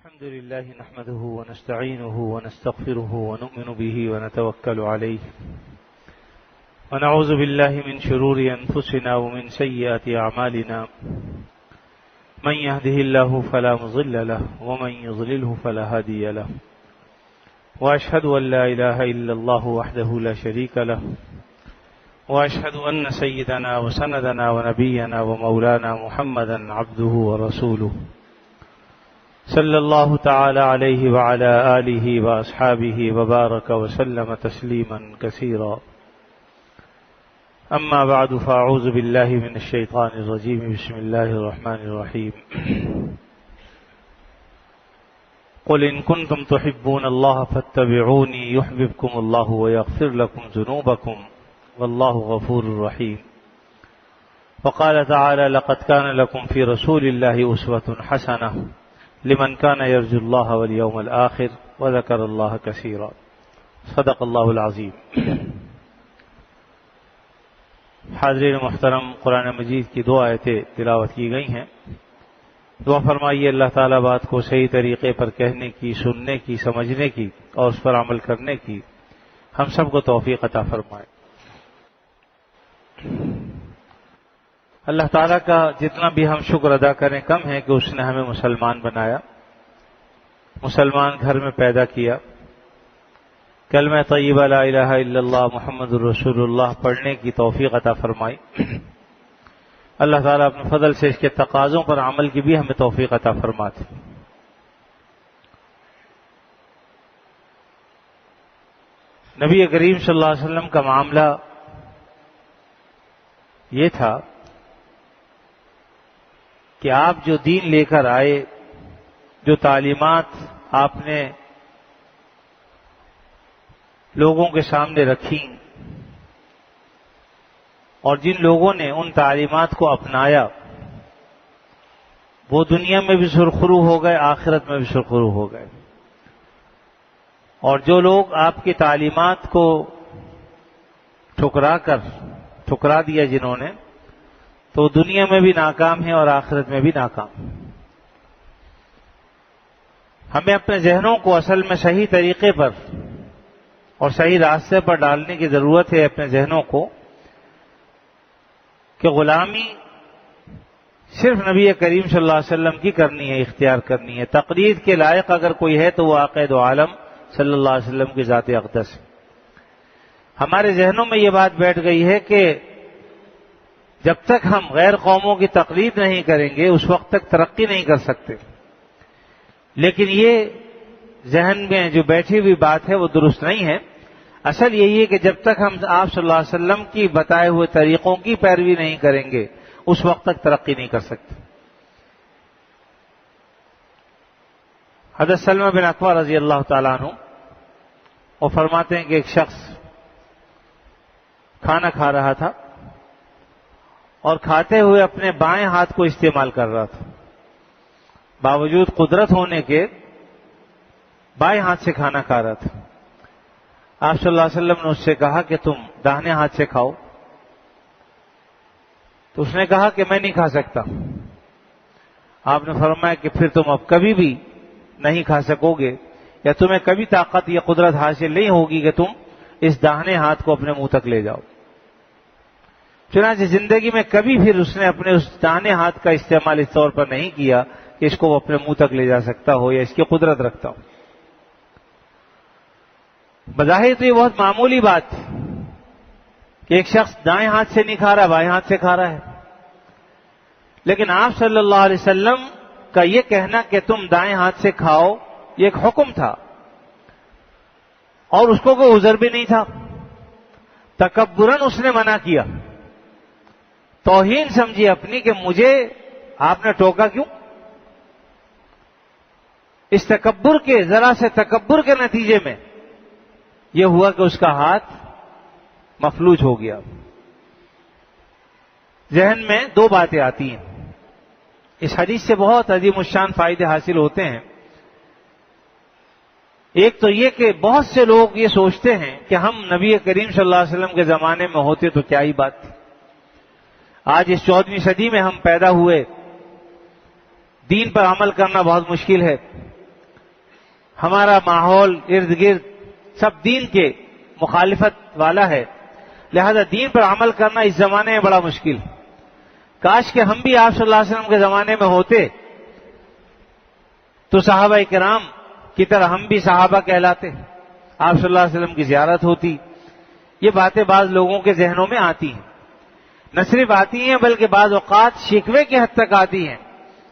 الحمد لله نحمده ونستعينه ونستغفره ونؤمن به ونتوكل عليه ونعوذ بالله من شرور أنفسنا ومن سيئات أعمالنا من يهده الله فلا مضل له ومن يضلله فلا هادي له وأشهد أن لا إله إلا الله وحده لا شريك له وأشهد أن سيدنا وسندنا ونبينا ومولانا محمدا عبده ورسوله صلی اللہ تعالی علیہ وعلى آلہ واصحابہ وبارک وسلم تسلیما کثیرا اما بعد فاعوذ باللہ من الشیطان الرجیم بسم اللہ الرحمن الرحیم قل ان کنتم تحبون اللہ فاتبعونی یحببکم اللہ ویغفر لکم ذنوبکم واللہ غفور رحیم وقال تعالی لقد كان لكم في رسول الله أسوة حسنة لمن كان يرجو الله واليوم الآخر وذكر الله كثيرا صدق الله العظيم. حاضرین محترم، قرآن مجید کی دو آیتیں تلاوت کی گئی ہیں. دعا فرمائیے اللہ تعالیٰ بات کو صحیح طریقے پر کہنے کی، سننے کی، سمجھنے کی اور اس پر عمل کرنے کی ہم سب کو توفیق عطا فرمائے. اللہ تعالیٰ کا جتنا بھی ہم شکر ادا کریں کم ہے کہ اس نے ہمیں مسلمان بنایا، مسلمان گھر میں پیدا کیا، کلمہ طیبہ لا الہ الا اللہ محمد الرسول اللہ پڑھنے کی توفیق عطا فرمائی. اللہ تعالیٰ اپنے فضل سے اس کے تقاضوں پر عمل کی بھی ہمیں توفیق عطا فرماتے. نبی کریم صلی اللہ علیہ وسلم کا معاملہ یہ تھا کہ آپ جو دین لے کر آئے، جو تعلیمات آپ نے لوگوں کے سامنے رکھیں اور جن لوگوں نے ان تعلیمات کو اپنایا وہ دنیا میں بھی سرخرو ہو گئے، آخرت میں بھی سرخرو ہو گئے. اور جو لوگ آپ کی تعلیمات کو ٹھکرا دیا جنہوں نے، تو دنیا میں بھی ناکام ہے اور آخرت میں بھی ناکام. ہمیں اپنے ذہنوں کو اصل میں صحیح طریقے پر اور صحیح راستے پر ڈالنے کی ضرورت ہے اپنے ذہنوں کو، کہ غلامی صرف نبی کریم صلی اللہ علیہ وسلم کی کرنی ہے، اختیار کرنی ہے. تقلید کے لائق اگر کوئی ہے تو وہ عقائد عالم صلی اللہ علیہ وسلم کی ذات اقدس ہے. ہمارے ذہنوں میں یہ بات بیٹھ گئی ہے کہ جب تک ہم غیر قوموں کی تقلید نہیں کریں گے اس وقت تک ترقی نہیں کر سکتے. لیکن یہ ذہن میں جو بیٹھی ہوئی بات ہے وہ درست نہیں ہے. اصل یہی ہے کہ جب تک ہم آپ صلی اللہ علیہ وسلم کی بتائے ہوئے طریقوں کی پیروی نہیں کریں گے اس وقت تک ترقی نہیں کر سکتے. حضرت سلمہ بن اکوع رضی اللہ تعالیٰ عنہ وہ فرماتے ہیں کہ ایک شخص کھانا کھا رہا تھا اور کھاتے ہوئے اپنے بائیں ہاتھ کو استعمال کر رہا تھا. باوجود قدرت ہونے کے بائیں ہاتھ سے کھانا کھا رہا تھا. آپ صلی اللہ علیہ وسلم نے اس سے کہا کہ تم داہنے ہاتھ سے کھاؤ. تو اس نے کہا کہ میں نہیں کھا سکتا. آپ نے فرمایا کہ پھر تم اب کبھی بھی نہیں کھا سکو گے، یا تمہیں کبھی طاقت یا قدرت حاصل نہیں ہوگی کہ تم اس داہنے ہاتھ کو اپنے منہ تک لے جاؤ. چنانچہ زندگی میں کبھی پھر اس نے اپنے اس داہنے ہاتھ کا استعمال اس طور پر نہیں کیا کہ اس کو وہ اپنے منہ تک لے جا سکتا ہو یا اس کی قدرت رکھتا ہو. بظاہر تو یہ بہت معمولی بات تھی کہ ایک شخص دائیں ہاتھ سے نہیں کھا رہا، بائیں ہاتھ سے کھا رہا ہے. لیکن آپ صلی اللہ علیہ وسلم کا یہ کہنا کہ تم دائیں ہاتھ سے کھاؤ یہ ایک حکم تھا، اور اس کو کوئی عذر بھی نہیں تھا. تکبراً اس نے منع کیا، توہین سمجھی اپنی کہ مجھے آپ نے ٹوکا کیوں. اس تکبر کے ذرا سے تکبر کے نتیجے میں یہ ہوا کہ اس کا ہاتھ مفلوج ہو گیا. ذہن میں دو باتیں آتی ہیں. اس حدیث سے بہت عظیم الشان فائدے حاصل ہوتے ہیں. ایک تو یہ کہ بہت سے لوگ یہ سوچتے ہیں کہ ہم نبی کریم صلی اللہ علیہ وسلم کے زمانے میں ہوتے تو کیا ہی بات تھی. آج اس 14ویں صدی میں ہم پیدا ہوئے، دین پر عمل کرنا بہت مشکل ہے. ہمارا ماحول ارد گرد سب دین کے مخالفت والا ہے، لہذا دین پر عمل کرنا اس زمانے میں بڑا مشکل۔ کاش کہ ہم بھی آپ صلی اللہ علیہ وسلم کے زمانے میں ہوتے تو صحابہ کرام کی طرح ہم بھی صحابہ کہلاتے، آپ صلی اللہ علیہ وسلم کی زیارت ہوتی۔ یہ باتیں بعض لوگوں کے ذہنوں میں آتی ہیں، نہ صرف آتی ہیں بلکہ بعض اوقات شکوے کی حد تک آتی ہیں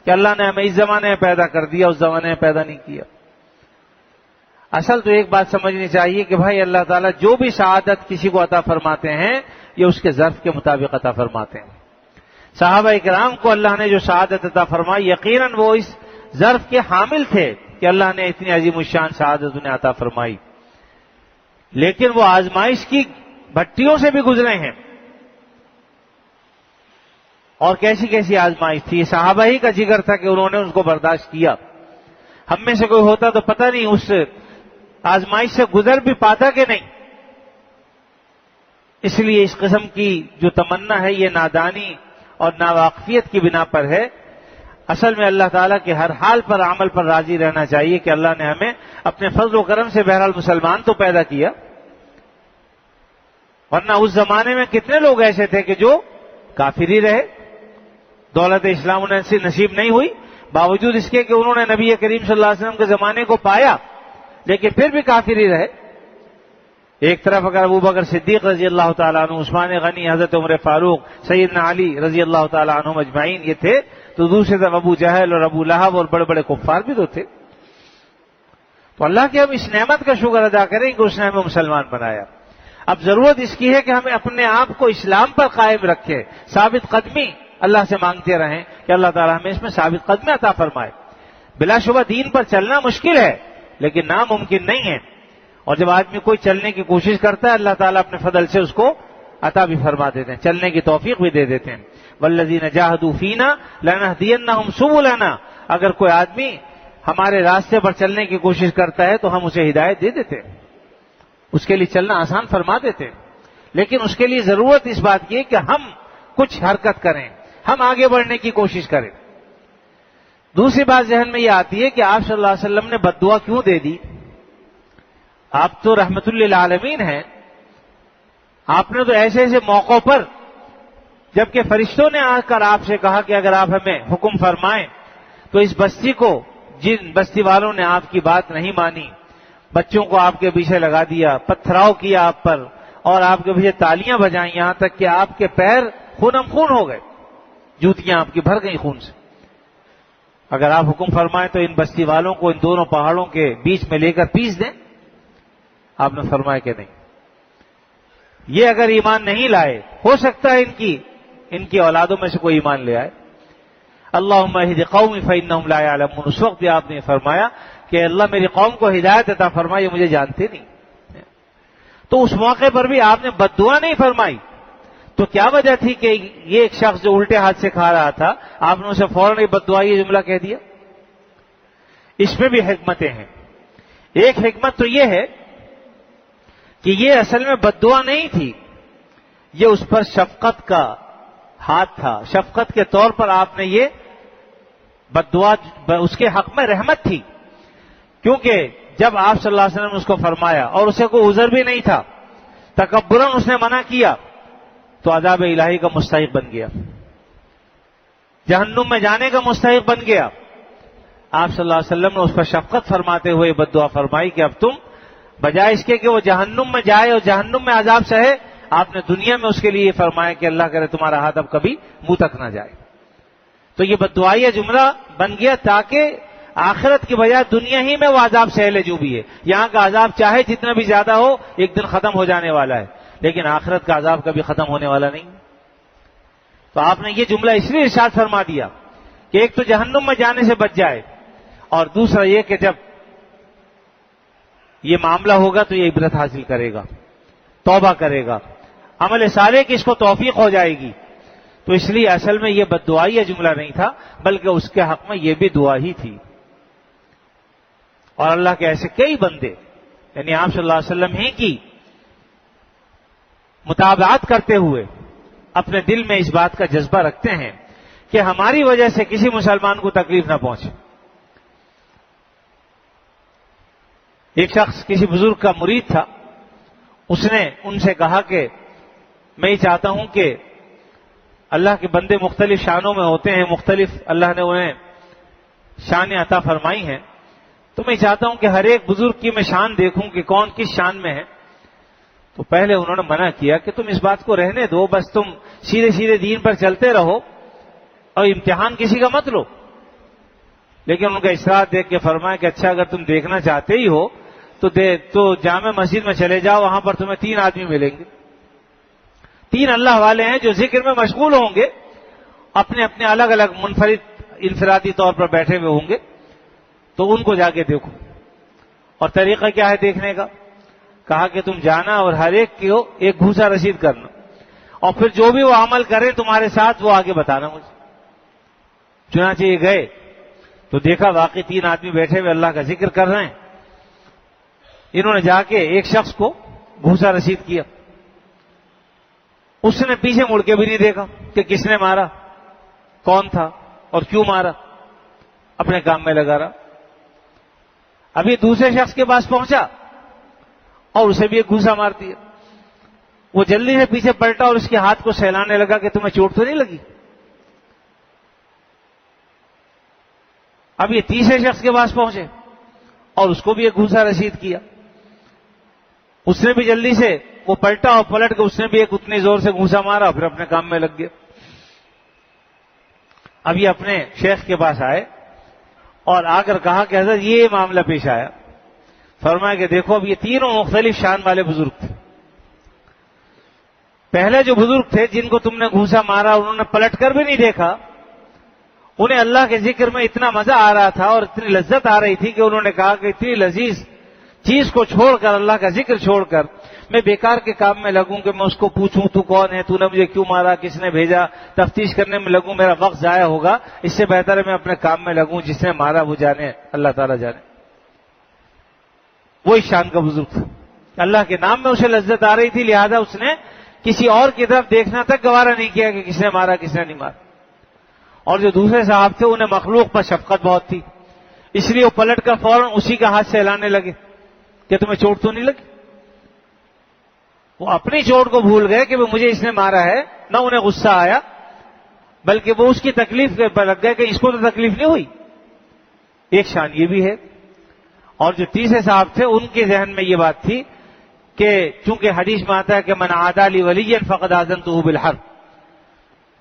کہ اللہ نے ہمیں اس زمانے میں پیدا کر دیا، اس زمانے میں پیدا نہیں کیا۔ اصل تو ایک بات سمجھنی چاہیے کہ بھائی اللہ تعالیٰ جو بھی سعادت کسی کو عطا فرماتے ہیں یہ اس کے ظرف کے مطابق عطا فرماتے ہیں۔ صحابہ کرام کو اللہ نے جو سعادت عطا فرمائی یقیناً وہ اس ظرف کے حامل تھے کہ اللہ نے اتنی عظیم الشان سعادت انہیں عطا فرمائی، لیکن وہ آزمائش کی بھٹیوں سے بھی گزرے ہیں۔ اور کیسی کیسی آزمائش تھی، صحابہ ہی کا جگر تھا کہ انہوں نے اس کو برداشت کیا۔ ہم میں سے کوئی ہوتا تو پتہ نہیں اس آزمائش سے گزر بھی پاتا کہ نہیں۔ اس لیے اس قسم کی جو تمنا ہے یہ نادانی اور ناواقفیت کی بنا پر ہے۔ اصل میں اللہ تعالیٰ کے ہر حال پر عمل پر راضی رہنا چاہیے کہ اللہ نے ہمیں اپنے فضل و کرم سے بہرحال مسلمان تو پیدا کیا، ورنہ اس زمانے میں کتنے لوگ ایسے تھے کہ جو کافر ہی رہے، دولت اسلام انہیں نصیب نہیں ہوئی، باوجود اس کے کہ انہوں نے نبی کریم صلی اللہ علیہ وسلم کے زمانے کو پایا لیکن پھر بھی کافر ہی رہے۔ ایک طرف اگر ابوبکر صدیق رضی اللہ تعالیٰ عنہ، عثمان غنی، حضرت عمر فاروق، سیدنا علی رضی اللہ تعالیٰ عنہ اجمعین یہ تھے، تو دوسری طرف ابو جہل اور ابو لہب اور بڑے بڑے کفار بھی تو تھے۔ تو اللہ کے ہم اس نعمت کا شکر ادا کریں کہ اس نے ہمیں مسلمان بنایا۔ اب ضرورت اس کی ہے کہ ہمیں اپنے آپ کو اسلام پر قائم رکھیں، ثابت قدمی اللہ سے مانگتے رہیں کہ اللہ تعالیٰ ہمیں اس میں ثابت قدمی عطا فرمائے۔ بلا شبہ دین پر چلنا مشکل ہے لیکن ناممکن نہیں ہے، اور جب آدمی کوئی چلنے کی کوشش کرتا ہے اللہ تعالیٰ اپنے فضل سے اس کو عطا بھی فرما دیتے ہیں، چلنے کی توفیق بھی دے دیتے ہیں۔ والذین جاہدوا فینا لنہدینہم سبلنا، اگر کوئی آدمی ہمارے راستے پر چلنے کی کوشش کرتا ہے تو ہم اسے ہدایت دے دیتے ہیں، اس کے لیے چلنا آسان فرما دیتے ہیں، لیکن اس کے لیے ضرورت اس بات کی ہے کہ ہم کچھ حرکت کریں، ہم آگے بڑھنے کی کوشش کریں۔ دوسری بات ذہن میں یہ آتی ہے کہ آپ صلی اللہ علیہ وسلم نے بد دعا کیوں دے دی؟ آپ تو رحمت للعالمین ہیں، آپ نے تو ایسے ایسے موقعوں پر جبکہ فرشتوں نے آ کر آپ سے کہا کہ اگر آپ ہمیں حکم فرمائیں تو اس بستی کو، جن بستی والوں نے آپ کی بات نہیں مانی، بچوں کو آپ کے پیچھے لگا دیا، پتھراؤ کیا آپ پر اور آپ کے پیچھے تالیاں بجائیں، یہاں تک کہ آپ کے پیر خونم خون ہو گئے، جوتیاں آپ کی بھر گئی خون سے، اگر آپ حکم فرمائیں تو ان بستی والوں کو ان دونوں پہاڑوں کے بیچ میں لے کر پیس دیں؟ آپ نے فرمایا کہ نہیں۔ یہ اگر ایمان نہیں لائے، ہو سکتا ہے ان کی اولادوں میں سے کوئی ایمان لے آئے۔ اللہم اہد قومی فإنہم لا یعلمون، اس وقت بھی آپ نے فرمایا کہ اللہ میری قوم کو ہدایت عطا فرمائے، یہ مجھے جانتے نہیں۔ تو اس موقع پر بھی آپ نے بد دعا نہیں فرمائی، تو کیا وجہ تھی کہ یہ ایک شخص جو الٹے ہاتھ سے کھا رہا تھا آپ نے اسے فوراً بد دعا یہ جملہ کہہ دیا؟ اس میں بھی حکمتیں ہیں۔ ایک حکمت تو یہ ہے کہ یہ اصل میں بد دعا نہیں تھی، یہ اس پر شفقت کا ہاتھ تھا، شفقت کے طور پر آپ نے یہ بد دعا، اس کے حق میں رحمت تھی، کیونکہ جب آپ صلی اللہ علیہ وسلم نے اس کو فرمایا اور اسے کوئی عذر بھی نہیں تھا، تکبراً اس نے منع کیا تو عذاب الہی کا مستحق بن گیا، جہنم میں جانے کا مستحق بن گیا۔ آپ صلی اللہ علیہ وسلم نے اس پر شفقت فرماتے ہوئے بد دعا فرمائی کہ اب تم بجائے اس کے کہ وہ جہنم میں جائے اور جہنم میں عذاب سہے، آپ نے دنیا میں اس کے لیے یہ فرمایا کہ اللہ کرے تمہارا ہاتھ اب کبھی منہ تک نہ جائے۔ تو یہ بد دعائیہ جملہ بن گیا تاکہ آخرت کی بجائے دنیا ہی میں وہ عذاب سہ لے جو بھی ہے۔ یہاں کا عذاب چاہے جتنا بھی زیادہ ہو ایک دن ختم ہو جانے والا ہے، لیکن آخرت کا عذاب کبھی ختم ہونے والا نہیں۔ تو آپ نے یہ جملہ اس لیے ارشاد فرما دیا کہ ایک تو جہنم میں جانے سے بچ جائے، اور دوسرا یہ کہ جب یہ معاملہ ہوگا تو یہ عبرت حاصل کرے گا، توبہ کرے گا، عمل صالح کی اس کو توفیق ہو جائے گی۔ تو اس لیے اصل میں یہ بد دعائیہ جملہ نہیں تھا بلکہ اس کے حق میں یہ بھی دعا ہی تھی۔ اور اللہ کے ایسے کئی بندے یعنی آپ صلی اللہ علیہ وسلم ہی کی متابعت کرتے ہوئے اپنے دل میں اس بات کا جذبہ رکھتے ہیں کہ ہماری وجہ سے کسی مسلمان کو تکلیف نہ پہنچے۔ ایک شخص کسی بزرگ کا مرید تھا، اس نے ان سے کہا کہ میں یہ چاہتا ہوں کہ اللہ کے بندے مختلف شانوں میں ہوتے ہیں، مختلف اللہ نے انہیں شان عطا فرمائی ہیں، تو میں چاہتا ہوں کہ ہر ایک بزرگ کی میں شان دیکھوں کہ کون کس شان میں ہے۔ تو پہلے انہوں نے منع کیا کہ تم اس بات کو رہنے دو، بس تم سیدھے سیدھے دین پر چلتے رہو اور امتحان کسی کا مت لو۔ لیکن ان کا اصرار دیکھ کے فرمایا کہ اچھا اگر تم دیکھنا چاہتے ہی ہو تو جامع مسجد میں چلے جاؤ، وہاں پر تمہیں 3 آدمی ملیں گے، 3 اللہ والے ہیں جو ذکر میں مشغول ہوں گے، اپنے اپنے الگ الگ انفرادی طور پر بیٹھے ہوئے ہوں گے، تو ان کو جا کے دیکھو۔ اور طریقہ کیا ہے دیکھنے کا؟ کہا کہ تم جانا اور ہر ایک کو ایک گھوسا رسید کرنا، اور پھر جو بھی وہ عمل کرے تمہارے ساتھ وہ آگے بتانا مجھے۔ چنانچہ یہ گئے تو دیکھا واقعی 3 آدمی بیٹھے ہوئے اللہ کا ذکر کر رہے ہیں۔ انہوں نے جا کے ایک شخص کو گھوسا رسید کیا، اس نے پیچھے مڑ کے بھی نہیں دیکھا کہ کس نے مارا، کون تھا اور کیوں مارا، اپنے کام میں لگا رہا۔ ابھی دوسرے شخص کے پاس پہنچا اور اسے بھی ایک گھوسا مار دیا۔ وہ جلدی سے پیچھے پلٹا اور اس کے ہاتھ کو سہلانے لگا کہ تمہیں چوٹ تو نہیں لگی۔ اب یہ تیسرے شخص کے پاس پہنچے اور اس کو بھی ایک گھوسا رسید کیا۔ اس نے بھی جلدی سے وہ پلٹا اور پلٹ کے اس نے بھی ایک اتنی زور سے گھوسا مارا، پھر اپنے کام میں لگ گیا۔ اب یہ اپنے شیخ کے پاس آئے اور آ کر کہا کہ حضرت یہ معاملہ پیش آیا۔ فرمایا کہ دیکھو اب یہ 3 مختلف شان والے بزرگ تھے۔ پہلے جو بزرگ تھے جن کو تم نے گھوسا مارا انہوں نے پلٹ کر بھی نہیں دیکھا، انہیں اللہ کے ذکر میں اتنا مزہ آ رہا تھا اور اتنی لذت آ رہی تھی کہ انہوں نے کہا کہ اتنی لذیذ چیز کو چھوڑ کر، اللہ کا ذکر چھوڑ کر میں بیکار کے کام میں لگوں کہ میں اس کو پوچھوں تو کون ہے، تو نے مجھے کیوں مارا، کس نے بھیجا، تفتیش کرنے میں لگوں، میرا وقت ضائع ہوگا، اس سے بہتر ہے میں اپنے کام میں لگوں، جس نے مارا وہ جانے، اللہ تعالیٰ جانے۔ وہ اس شان کا بزرگ تھا، اللہ کے نام میں اسے لذت آ رہی تھی، لہذا اس نے کسی اور کی طرف دیکھنا تک گوارا نہیں کیا کہ کس نے مارا کس نے نہیں مارا۔ اور جو دوسرے صاحب تھے انہیں مخلوق پر شفقت بہت تھی، اس لیے وہ پلٹ کر فوراً اسی کا ہاتھ سے ہلانے لگے کہ تمہیں چوٹ تو نہیں لگی۔ وہ اپنی چوٹ کو بھول گئے کہ مجھے اس نے مارا ہے، نہ انہیں غصہ آیا بلکہ وہ اس کی تکلیف پر لگ گئے کہ اس کو تو تکلیف نہیں ہوئی۔ ایک شان یہ بھی ہے۔ اور جو تیسرے صاحب تھے ان کے ذہن میں یہ بات تھی کہ چونکہ حدیث میں آتا ہے کہ من عادى لي وليا فقد آذنته بالحرب،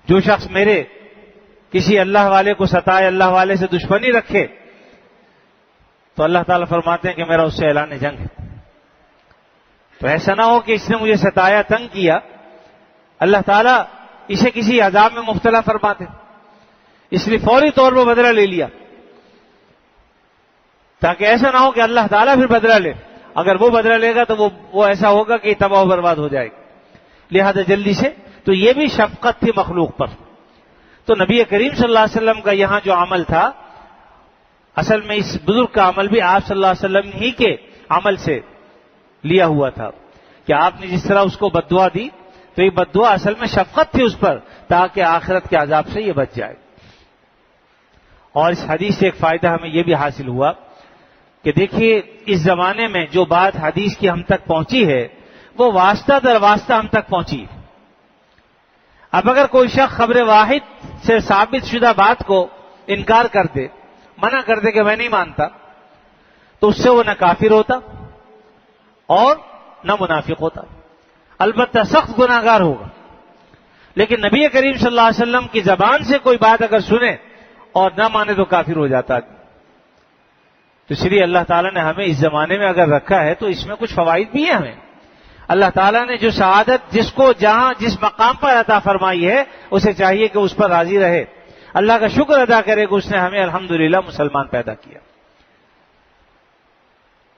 جو شخص میرے کسی اللہ والے کو ستائے، اللہ والے سے دشمنی رکھے، تو اللہ تعالیٰ فرماتے ہیں کہ میرا اس سے اعلان جنگ ہے۔ تو ایسا نہ ہو کہ اس نے مجھے ستایا، تنگ کیا، اللہ تعالیٰ اسے کسی عذاب میں مبتلا فرماتے، اس لیے فوری طور پر بدلہ لے لیا، تاکہ ایسا نہ ہو کہ اللہ تعالیٰ پھر بدلہ لے۔ اگر وہ بدلہ لے گا تو وہ ایسا ہوگا کہ تباہ و برباد ہو جائے گا، لہذا جلدی سے۔ تو یہ بھی شفقت تھی مخلوق پر۔ تو نبی کریم صلی اللہ علیہ وسلم کا یہاں جو عمل تھا، اصل میں اس بزرگ کا عمل بھی آپ صلی اللہ علیہ وسلم ہی کے عمل سے لیا ہوا تھا کہ آپ نے جس طرح اس کو بد دعا دی تو یہ بد دعا اصل میں شفقت تھی اس پر، تاکہ آخرت کے عذاب سے یہ بچ جائے۔ اور اس حدیث سے ایک فائدہ ہمیں یہ بھی حاصل ہوا کہ دیکھیے اس زمانے میں جو بات حدیث کی ہم تک پہنچی ہے وہ واسطہ در واسطہ ہم تک پہنچی ہے۔ اب اگر کوئی شخص خبر واحد سے ثابت شدہ بات کو انکار کر دے، منع کر دے کہ میں نہیں مانتا، تو اس سے وہ نہ کافر ہوتا اور نہ منافق ہوتا، البتہ سخت گناہگار ہوگا۔ لیکن نبی کریم صلی اللہ علیہ وسلم کی زبان سے کوئی بات اگر سنے اور نہ مانے تو کافر ہو جاتا۔ تو اس لیے اللہ تعالیٰ نے ہمیں اس زمانے میں اگر رکھا ہے تو اس میں کچھ فوائد بھی ہیں ہمیں۔ اللہ تعالیٰ نے جو سعادت جس کو جہاں جس مقام پر عطا فرمائی ہے اسے چاہیے کہ اس پر راضی رہے، اللہ کا شکر ادا کرے کہ اس نے ہمیں الحمدللہ مسلمان پیدا کیا۔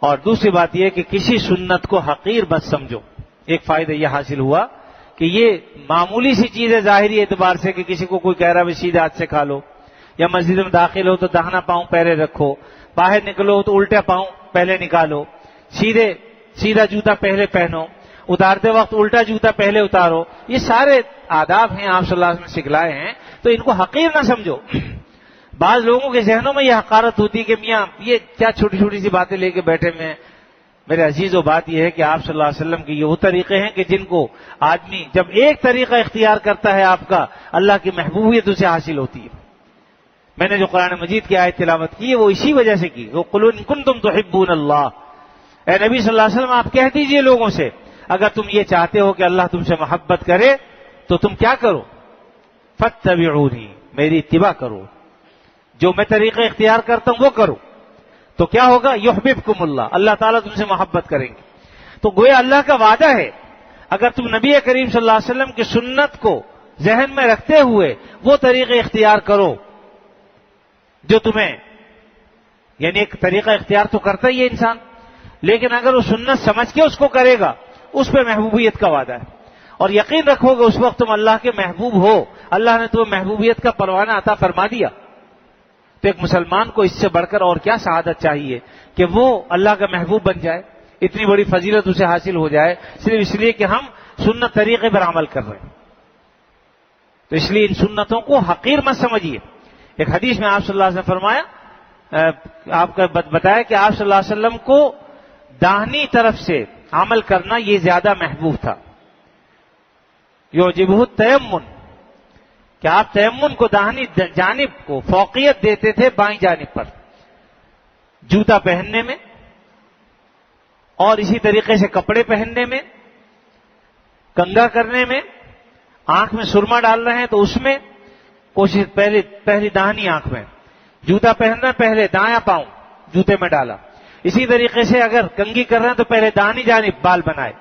اور دوسری بات یہ کہ کسی سنت کو حقیر مت سمجھو۔ ایک فائدہ یہ حاصل ہوا کہ یہ معمولی سی چیز ہے ظاہری اعتبار سے کہ کسی کو کوئی کہہ رہا ہے سیدھے ہاتھ سے کھا لو، یا مسجد میں داخل ہو تو داہنا پاؤں پہلے رکھو، باہر نکلو تو الٹا پاؤں پہلے نکالو، سیدھا جوتا پہلے پہنو، اتارتے وقت الٹا جوتا پہلے اتارو، یہ سارے آداب ہیں آپ صلی اللہ علیہ وسلم نے سکھلائے ہیں، تو ان کو حقیر نہ سمجھو۔ بعض لوگوں کے ذہنوں میں یہ حقارت ہوتی ہے کہ میاں یہ کیا چھوٹی چھوٹی سی باتیں لے کے بیٹھے ہوئے ہیں، میرے عزیزو، بات یہ ہے کہ آپ صلی اللہ علیہ وسلم کے یہ وہ طریقے ہیں کہ جن کو آدمی جب ایک طریقہ اختیار کرتا ہے آپ کا، اللہ کی محبوبیت اسے حاصل ہوتی ہے۔ میں نے جو قرآن مجید کی آیت تلاوت کی ہے وہ اسی وجہ سے کی، وہ قُلْ إِن كُنتُمْ تُحِبُّونَ اللَّهَ، اے نبی صلی اللہ علیہ وسلم آپ کہہ دیجئے لوگوں سے اگر تم یہ چاہتے ہو کہ اللہ تم سے محبت کرے تو تم کیا کرو؟ فَاتَّبِعُونِي، میری اتباع کرو، جو میں طریقہ اختیار کرتا ہوں وہ کرو، تو کیا ہوگا؟ یحببکم اللہ، اللہ تعالیٰ تم سے محبت کریں گے۔ تو گویا اللہ کا وعدہ ہے اگر تم نبی کریم صلی اللہ علیہ وسلم کی سنت کو ذہن میں رکھتے ہوئے وہ طریقے اختیار کرو جو تمہیں، یعنی ایک طریقہ اختیار تو کرتا ہی ہے انسان، لیکن اگر وہ سنت سمجھ کے اس کو کرے گا اس پہ محبوبیت کا وعدہ ہے، اور یقین رکھو گے اس وقت تم اللہ کے محبوب ہو، اللہ نے تمہیں محبوبیت کا پروانہ عطا فرما دیا۔ تو ایک مسلمان کو اس سے بڑھ کر اور کیا سعادت چاہیے کہ وہ اللہ کا محبوب بن جائے، اتنی بڑی فضیلت اسے حاصل ہو جائے صرف اس لیے کہ ہم سنت طریقے پر عمل کر رہے ہیں۔ تو اس لیے ان سنتوں کو حقیر مت سمجھیے۔ ایک حدیث میں آپ صلی اللہ علیہ وسلم نے فرمایا، آپ کا بتایا کہ آپ صلی اللہ علیہ وسلم کو داہنی طرف سے عمل کرنا یہ زیادہ محبوب تھا، یعجبہ التیمن، کہ آپ تیمن کو داہنی جانب کو فوقیت دیتے تھے بائیں جانب پر، جوتا پہننے میں اور اسی طریقے سے کپڑے پہننے میں، کنگھا کرنے میں، آنکھ میں سرما ڈال رہے ہیں تو اس میں کوشش پہلی داہنی آنکھ میں، جوتا پہننا پہلے دایاں پاؤں جوتے میں ڈالا، اسی طریقے سے اگر کنگھی کر رہے ہیں تو پہلے داہنی جانب بال بنائے۔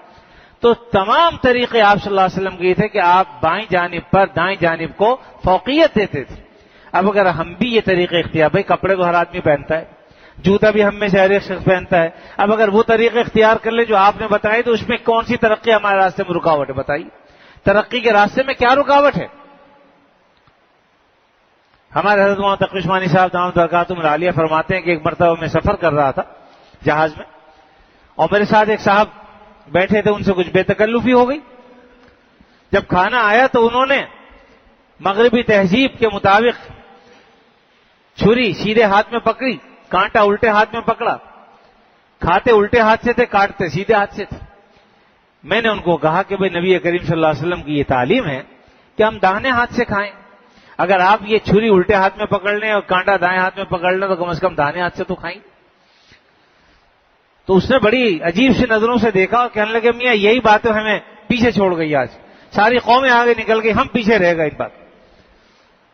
تو تمام طریقے آپ صلی اللہ علیہ وسلم کے یہ تھے کہ آپ بائیں جانب پر دائیں جانب کو فوقیت دیتے تھے۔ اب اگر ہم بھی یہ طریقے اختیار، بھائی کپڑے تو ہر آدمی پہنتا ہے، جوتا بھی ہم میں سے ہر ایک شخص پہنتا ہے، اب اگر وہ طریقے اختیار کر لیں جو آپ نے بتائی تو اس میں کون سی ترقی ہمارے راستے میں رکاوٹ ہے؟ بتائیے، ترقی کے راستے میں کیا رکاوٹ ہے؟ ہمارے حضرت مولانا تقی عثمانی صاحب دامت برکاتہم العالیہ فرماتے ہیں کہ ایک مرتبہ میں سفر کر رہا تھا جہاز میں، اور میرے ساتھ ایک صاحب بیٹھے تھے، ان سے کچھ بے تکلفی ہو گئی۔ جب کھانا آیا تو انہوں نے مغربی تہذیب کے مطابق چھری سیدھے ہاتھ میں پکڑی، کانٹا الٹے ہاتھ میں پکڑا، کھاتے الٹے ہاتھ سے تھے، کاٹتے سیدھے ہاتھ سے تھے۔ میں نے ان کو کہا کہ بھئی نبی کریم صلی اللہ علیہ وسلم کی یہ تعلیم ہے کہ ہم داہنے ہاتھ سے کھائیں، اگر آپ یہ چھری الٹے ہاتھ میں پکڑ لیں اور کانٹا دائیں ہاتھ میں پکڑ لیں تو کم از کم داہنے ہاتھ سے تو کھائیں۔ تو اس نے بڑی عجیب سی نظروں سے دیکھا اور کہنے لگے میاں یہی باتیں ہمیں پیچھے چھوڑ گئی، آج ساری قومیں آگے نکل گئی، ہم پیچھے رہ گئے ان بات۔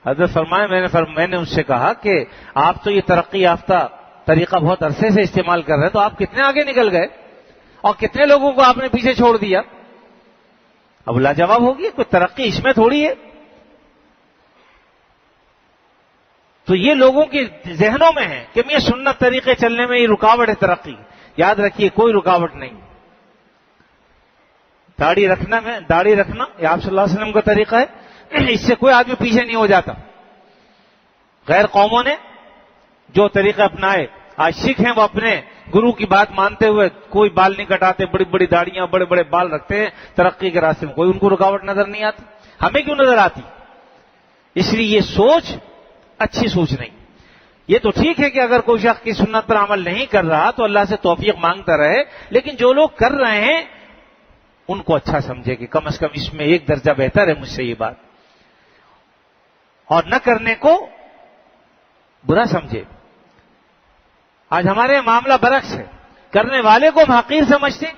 حضرت فرمائے میں نے ان سے کہا کہ آپ تو یہ ترقی یافتہ طریقہ بہت عرصے سے استعمال کر رہے ہیں، تو آپ کتنے آگے نکل گئے اور کتنے لوگوں کو آپ نے پیچھے چھوڑ دیا؟ اب لاجواب ہوگی، کوئی ترقی اس میں تھوڑی ہے۔ تو یہ لوگوں کے ذہنوں میں ہے کہ یہ سنت طریقے چلنے میں یہ رکاوٹ ہے ترقی۔ یاد رکھیے کوئی رکاوٹ نہیں۔ داڑھی رکھنا یہ آپ صلی اللہ علیہ وسلم کا طریقہ ہے، اس سے کوئی آدمی پیچھے نہیں ہو جاتا۔ غیر قوموں نے جو طریقہ اپنائے، آج سکھ ہیں وہ اپنے گرو کی بات مانتے ہوئے کوئی بال نہیں کٹاتے، بڑی بڑی داڑیاں بڑے بڑے بال رکھتے ہیں، ترقی کے راستے میں کوئی ان کو رکاوٹ نظر نہیں آتی۔ ہمیں کیوں نظر آتی؟ اس لیے یہ سوچ اچھی سوچ نہیں۔ یہ تو ٹھیک ہے کہ اگر کوئی شخص کی سنت پر عمل نہیں کر رہا تو اللہ سے توفیق مانگتا رہے، لیکن جو لوگ کر رہے ہیں ان کو اچھا سمجھے کہ کم از کم اس میں ایک درجہ بہتر ہے مجھ سے یہ بات، اور نہ کرنے کو برا سمجھے۔ آج ہمارے معاملہ برعکس ہے، کرنے والے کو ہم حقیر سمجھتے ہیں،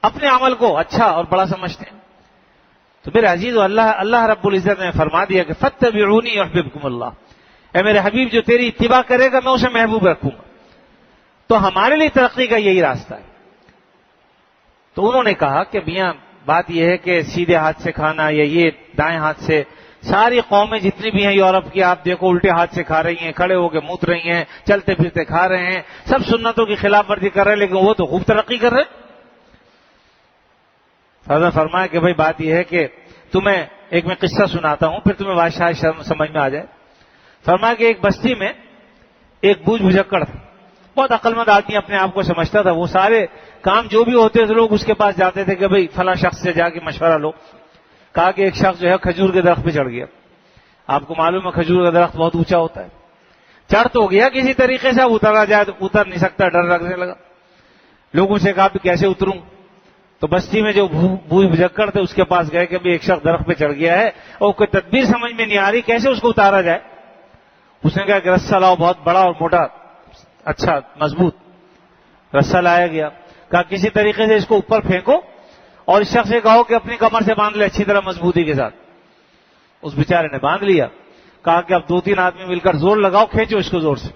اپنے عمل کو اچھا اور بڑا سمجھتے ہیں۔ تو میرے عزیز اللہ رب العزت نے فرما دیا کہ فاتبعونی یحببکم اللہ، اے میرے حبیب جو تیری اتباع کرے گا میں اسے محبوب رکھوں گا۔ تو ہمارے لیے ترقی کا یہی راستہ ہے۔ تو انہوں نے کہا کہ میاں بات یہ ہے کہ سیدھے ہاتھ سے کھانا یا یہ دائیں ہاتھ سے، ساری قومیں جتنی بھی ہیں یورپ کی آپ دیکھو الٹے ہاتھ سے کھا رہی ہیں، کھڑے ہو کے موت رہی ہیں، چلتے پھرتے کھا رہے ہیں، سب سنتوں کی خلاف ورزی کر رہے ہیں، لیکن وہ تو خوب ترقی کر رہے ہیں۔ حضرت فرمایا کہ بھائی بات یہ ہے کہ تمہیں ایک میں قصہ سناتا ہوں پھر تمہیں بادشاہ سمجھ میں آ جائے۔ فرمایا کہ ایک بستی میں ایک بوجھ بھجکڑ تھا، بہت عقل مند آدمی اپنے آپ کو سمجھتا تھا، وہ سارے کام جو بھی ہوتے تھے لوگ اس کے پاس جاتے تھے کہ بھئی فلاں شخص سے جا کے مشورہ لو۔ کہا کہ ایک شخص جو ہے کھجور کے درخت پہ چڑھ گیا، آپ کو معلوم ہے کھجور کا درخت بہت اونچا ہوتا ہے، چڑھ تو گیا کسی طریقے سے، اب اترا جائے تو اتر نہیں سکتا، ڈر لگنے لگا۔ لوگوں سے کہا بھی کیسے اتروں؟ تو بستی میں جو بوئی بجکڑ تھے اس کے پاس گئے کہ بھی ایک شخص درخت پہ چڑھ گیا ہے اور کوئی تدبیر سمجھ میں نہیں آ رہی کیسے اس کو اتارا جائے. اس نے کہا کہ رسہ لاؤ، بہت بڑا اور موٹا، اچھا مضبوط رسہ لایا گیا. کہا کسی طریقے سے اس کو اوپر پھینکو اور اس شخص سے کہو کہ اپنی کمر سے باندھ لے اچھی طرح مضبوطی کے ساتھ. اس بیچارے نے باندھ لیا. کہا کہ اب 2-3 آدمی مل کر زور لگاؤ، کھینچو اس کو زور سے.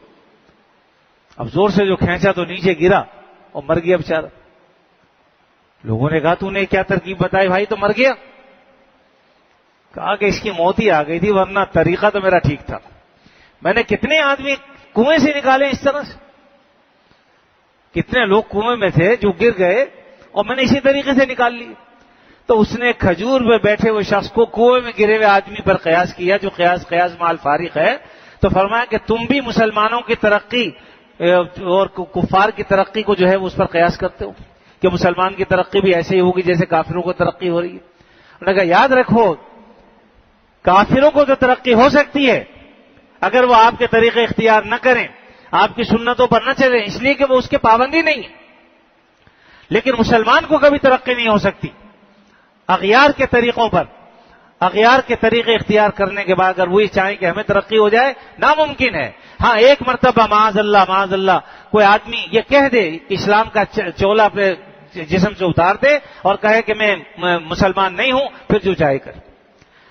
اب زور سے جو کھینچا تو نیچے گرا اور مر گیا بیچارہ. لوگوں نے کہا تو نے کیا ترکیب بتائی بھائی؟ تو مر گیا. کہا کہ اس کی موت ہی آ گئی تھی، ورنہ طریقہ تو میرا ٹھیک تھا. میں نے کتنے آدمی کنویں سے نکالے اس طرح سے، کتنے لوگ کنویں میں تھے جو گر گئے اور میں نے اسی طریقے سے نکال لی. تو اس نے کھجور میں بیٹھے ہوئے شخص کو کنویں میں گرے ہوئے آدمی پر قیاس کیا، جو قیاس مال فارغ ہے. تو فرمایا کہ تم بھی مسلمانوں کی ترقی اور کفار کی ترقی کو جو ہے اس پر قیاس کرتے ہو کہ مسلمان کی ترقی بھی ایسے ہی ہوگی جیسے کافروں کو ترقی ہو رہی ہے. انہوں نے کہا یاد رکھو کافروں کو تو ترقی ہو سکتی ہے اگر وہ آپ کے طریقے اختیار نہ کریں، آپ کی سنتوں پر نہ چلیں، اس لیے کہ وہ اس کے پابندی نہیں ہے. لیکن مسلمان کو کبھی ترقی نہیں ہو سکتی اغیار کے طریقوں پر. اغیار کے طریقے اختیار کرنے کے بعد اگر وہی چاہیں کہ ہمیں ترقی ہو جائے، ناممکن ہے. ہاں ایک مرتبہ معاذ اللہ کوئی آدمی یہ کہہ دے کہ اسلام کا چولا اپنے جسم سے اتار دے اور کہے کہ میں مسلمان نہیں ہوں، پھر جو چاہے کر.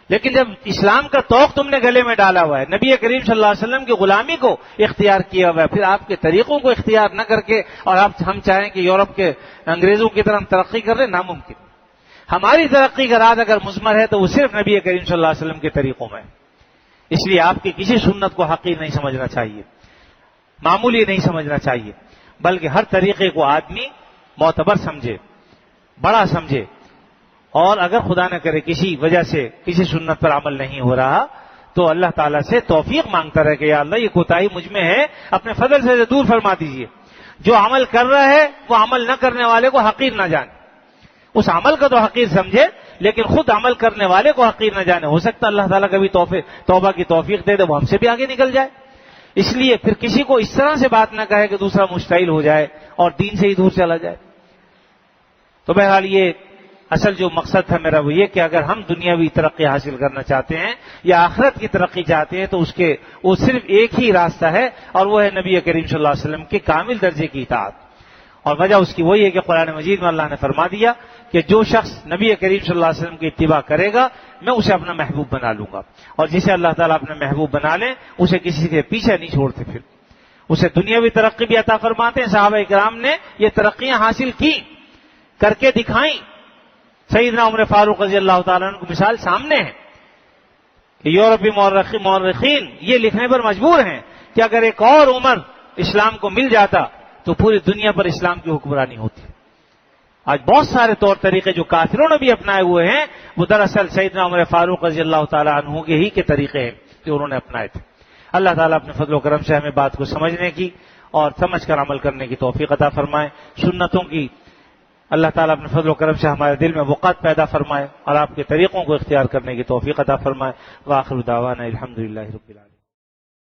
لیکن جب اسلام کا توق تم نے گلے میں ڈالا ہوا ہے، نبی کریم صلی اللہ علیہ وسلم کی غلامی کو اختیار کیا ہوا ہے، پھر آپ کے طریقوں کو اختیار نہ کر کے اور ہم چاہیں کہ یورپ کے انگریزوں کی طرح ہم ترقی کر لیں، ناممکن. ہماری ترقی کا راز اگر مضمر ہے تو وہ صرف نبی کریم صلی اللہ علیہ وسلم کے طریقوں میں. اس لیے آپ کی کسی سنت کو حقیر نہیں سمجھنا چاہیے، معمولی نہیں سمجھنا چاہیے، بلکہ ہر طریقے کو آدمی معتبر سمجھے، بڑا سمجھے. اور اگر خدا نہ کرے کسی وجہ سے کسی سنت پر عمل نہیں ہو رہا تو اللہ تعالیٰ سے توفیق مانگتا رہے کہ یا اللہ یہ کوتاہی مجھ میں ہے، اپنے فضل سے دور فرما دیجیے. جو عمل کر رہا ہے وہ عمل نہ کرنے والے کو حقیر نہ جانے. اس عمل کا تو حقیر سمجھے لیکن خود عمل کرنے والے کو حقیر نہ جانے. ہو سکتا اللہ تعالیٰ کبھی توبہ کی توفیق دے دے، وہ ہم سے بھی آگے نکل جائے. اس لیے پھر کسی کو اس طرح سے بات نہ کہے کہ دوسرا مشتعل ہو جائے اور دین سے ہی دور چلا جائے. تو بہرحال یہ اصل جو مقصد تھا میرا وہ یہ کہ اگر ہم دنیاوی ترقی حاصل کرنا چاہتے ہیں یا آخرت کی ترقی چاہتے ہیں تو وہ صرف ایک ہی راستہ ہے اور وہ ہے نبی کریم صلی اللہ علیہ وسلم کے کامل درجے کی اطاعت. اور وجہ اس کی وہی ہے کہ قرآن مجید میں اللہ نے فرما دیا کہ جو شخص نبی کریم صلی اللہ علیہ وسلم کی اتباع کرے گا میں اسے اپنا محبوب بنا لوں گا. اور جسے اللہ تعالیٰ اپنا محبوب بنا لیں اسے کسی کے پیچھے نہیں چھوڑتے، پھر اسے دنیاوی ترقی بھی عطا فرماتے ہیں. صحابہ کرام نے یہ ترقیاں حاصل کی، کر کے دکھائیں. سیدنا عمر فاروق رضی اللہ تعالیٰ عنہ کی مثال سامنے ہے کہ یورپی مورخین یہ لکھنے پر مجبور ہیں کہ اگر ایک اور عمر اسلام کو مل جاتا تو پوری دنیا پر اسلام کی حکمرانی ہوتی. آج بہت سارے طور طریقے جو کافروں نے بھی اپنائے ہوئے ہیں وہ دراصل سیدنا عمر فاروق رضی اللہ تعالیٰ عنہ کے ہی کے طریقے ہیں جو انہوں نے اپنائے تھے. اللہ تعالیٰ اپنے فضل و کرم سے ہمیں بات کو سمجھنے کی اور سمجھ کر عمل کرنے کی توفیق عطا فرمائے. سنتوں کی اللہ تعالیٰ اپنے فضل و کرم سے ہمارے دل میں وقت پیدا فرمائے اور آپ کے طریقوں کو اختیار کرنے کی توفیق عطا فرمائے. وآخر دعوانا الحمدللہ رب العالمین.